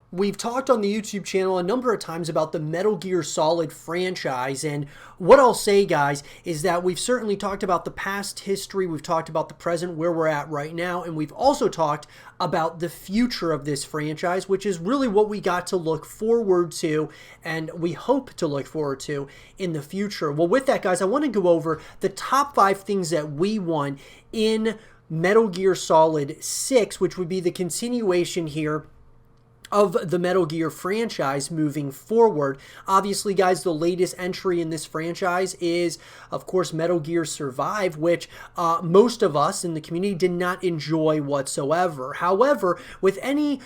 We've talked on the YouTube channel a number of times about the Metal Gear Solid franchise, and what I'll say, guys, is that we've certainly talked about the past history, we've talked about the present, where we're at right now, and we've also talked about the future of this franchise, which is really what we got to look forward to, and we hope to look forward to in the future. Well, with that, guys, I want to go over the top 5 things that we want in Metal Gear Solid 6, which would be the continuation here of the Metal Gear franchise moving forward. Obviously, guys, the latest entry in this franchise is, of course, Metal Gear Survive, which most of us in the community did not enjoy whatsoever. However, with any,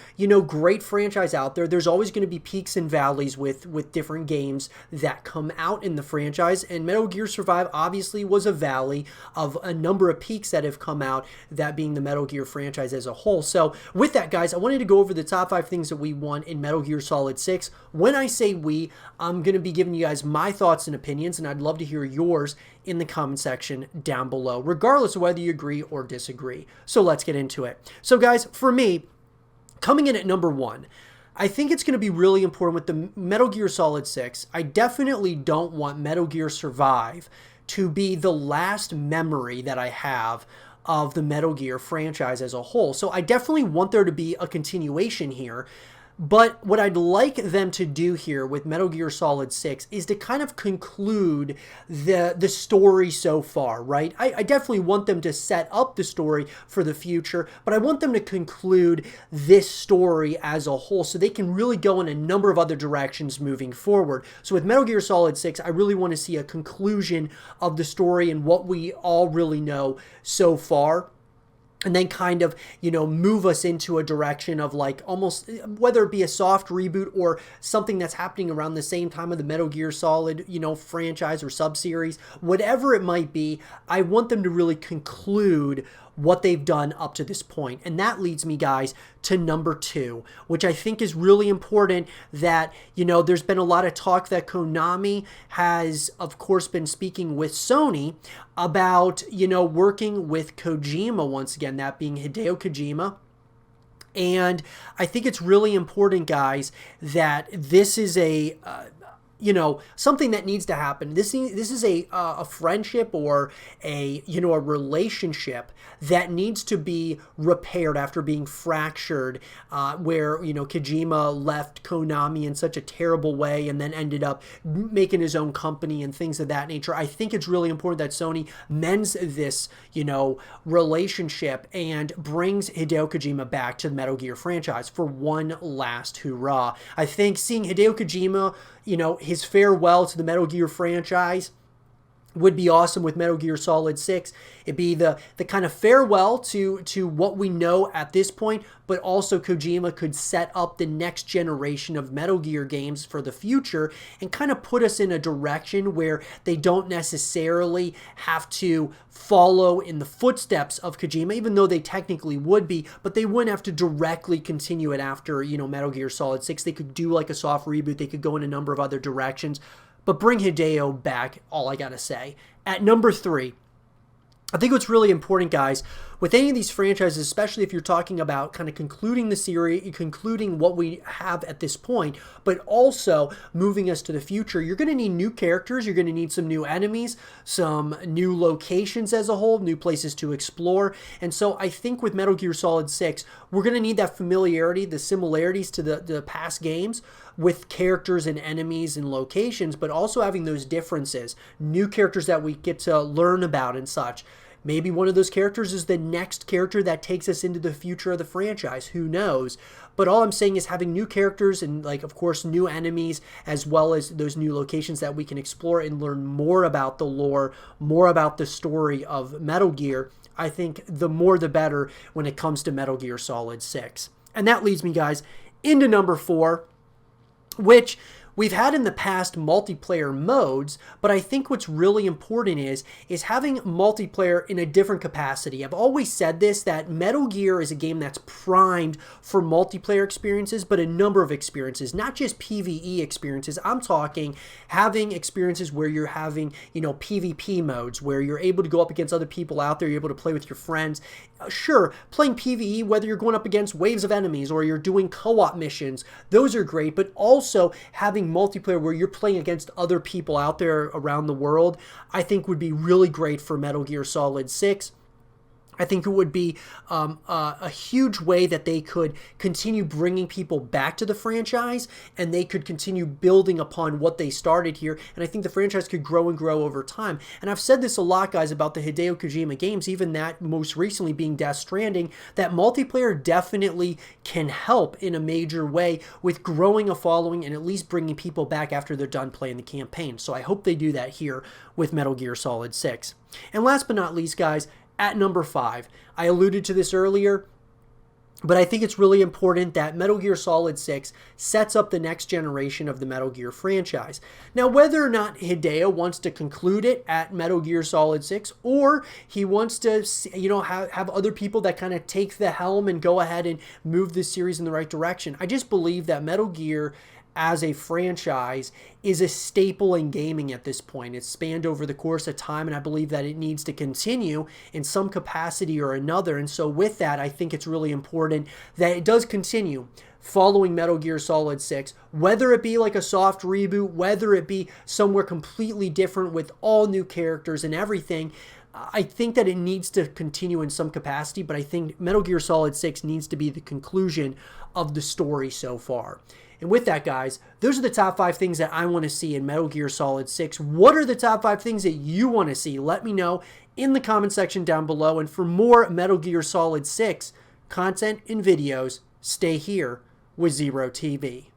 great franchise out there, there's always going to be peaks and valleys with different games that come out in the franchise, and Metal Gear Survive obviously was a valley of a number of peaks that have come out, that being the Metal Gear franchise as a whole. So with that, guys, I wanted to go over the top 5 things that we want in Metal Gear Solid 6. When I say we, I'm going to be giving you guys my thoughts and opinions, and I'd love to hear yours in the comment section down below, regardless of whether you agree or disagree. So let's get into it. So guys, for me, coming in at number 1, I think it's going to be really important with the Metal Gear Solid 6. I definitely don't want Metal Gear Survive to be the last memory that I have of the Metal Gear franchise as a whole. So I definitely want there to be a continuation here. But what I'd like them to do here with Metal Gear Solid 6 is to kind of conclude the story so far, right? I definitely want them to set up the story for the future, but I want them to conclude this story as a whole so they can really go in a number of other directions moving forward. So with Metal Gear Solid 6, I really want to see a conclusion of the story and what we all really know so far, and then kind of, move us into a direction of like almost, whether it be a soft reboot or something that's happening around the same time of the Metal Gear Solid, franchise or sub-series, whatever it might be, I want them to really conclude what they've done up to this point. And that leads me, guys, to number 2, which I think is really important. That, there's been a lot of talk that Konami has, of course, been speaking with Sony about, working with Kojima once again, that being Hideo Kojima. And I think it's really important, guys, that this is a something that needs to happen. This is a friendship or a relationship that needs to be repaired after being fractured, where Kojima left Konami in such a terrible way and then ended up making his own company and things of that nature. I think it's really important that Sony mends this relationship and brings Hideo Kojima back to the Metal Gear franchise for one last hurrah. I think seeing Hideo Kojima, his farewell to the Metal Gear franchise would be awesome with Metal Gear Solid 6. It'd be the kind of farewell to what we know at this point, but also Kojima could set up the next generation of Metal Gear games for the future and kind of put us in a direction where they don't necessarily have to follow in the footsteps of Kojima, even though they technically would be, but they wouldn't have to directly continue it after, Metal Gear Solid 6. They could do like a soft reboot. They could go in a number of other directions. But bring Hideo back, all I gotta say. At number 3, I think what's really important, guys, with any of these franchises, especially if you're talking about kind of concluding the series, concluding what we have at this point, but also moving us to the future, you're going to need new characters, you're going to need some new enemies, some new locations as a whole, new places to explore. And so I think with Metal Gear Solid 6, we're going to need that familiarity, the similarities to the past games with characters and enemies and locations, but also having those differences, new characters that we get to learn about and such. Maybe one of those characters is the next character that takes us into the future of the franchise. Who knows? But all I'm saying is having new characters and, of course, new enemies, as well as those new locations that we can explore and learn more about the lore, more about the story of Metal Gear. I think the more the better when it comes to Metal Gear Solid 6. And that leads me, guys, into number 4, which We've had in the past multiplayer modes, but I think what's really important is having multiplayer in a different capacity. I've always said this, that Metal Gear is a game that's primed for multiplayer experiences, but a number of experiences, not just PvE experiences. I'm talking having experiences where you're having, PvP modes, where you're able to go up against other people out there, you're able to play with your friends. Sure, playing PvE, whether you're going up against waves of enemies or you're doing co-op missions, those are great, but also having multiplayer where you're playing against other people out there around the world, I think would be really great for Metal Gear Solid 6. I think it would be a huge way that they could continue bringing people back to the franchise, and they could continue building upon what they started here, and I think the franchise could grow and grow over time. And I've said this a lot, guys, about the Hideo Kojima games, even that most recently being Death Stranding, that multiplayer definitely can help in a major way with growing a following and at least bringing people back after they're done playing the campaign. So I hope they do that here with Metal Gear Solid 6. And last but not least, guys, at number 5, I alluded to this earlier, but I think it's really important that Metal Gear Solid 6 sets up the next generation of the Metal Gear franchise. Now, whether or not Hideo wants to conclude it at Metal Gear Solid 6, or he wants to, have other people that kind of take the helm and go ahead and move this series in the right direction, I just believe that Metal Gear as a franchise is a staple in gaming at this point. It's spanned over the course of time, and I believe that it needs to continue in some capacity or another. And so with that, I think it's really important that it does continue following Metal Gear Solid 6, whether it be like a soft reboot, whether it be somewhere completely different with all new characters and everything. I think that it needs to continue in some capacity, but I think Metal Gear Solid 6 needs to be the conclusion of the story so far. And with that, guys, those are the top 5 things that I want to see in Metal Gear Solid 6. What are the top 5 things that you want to see? Let me know in the comment section down below. And for more Metal Gear Solid 6 content and videos, stay here with Zero TV.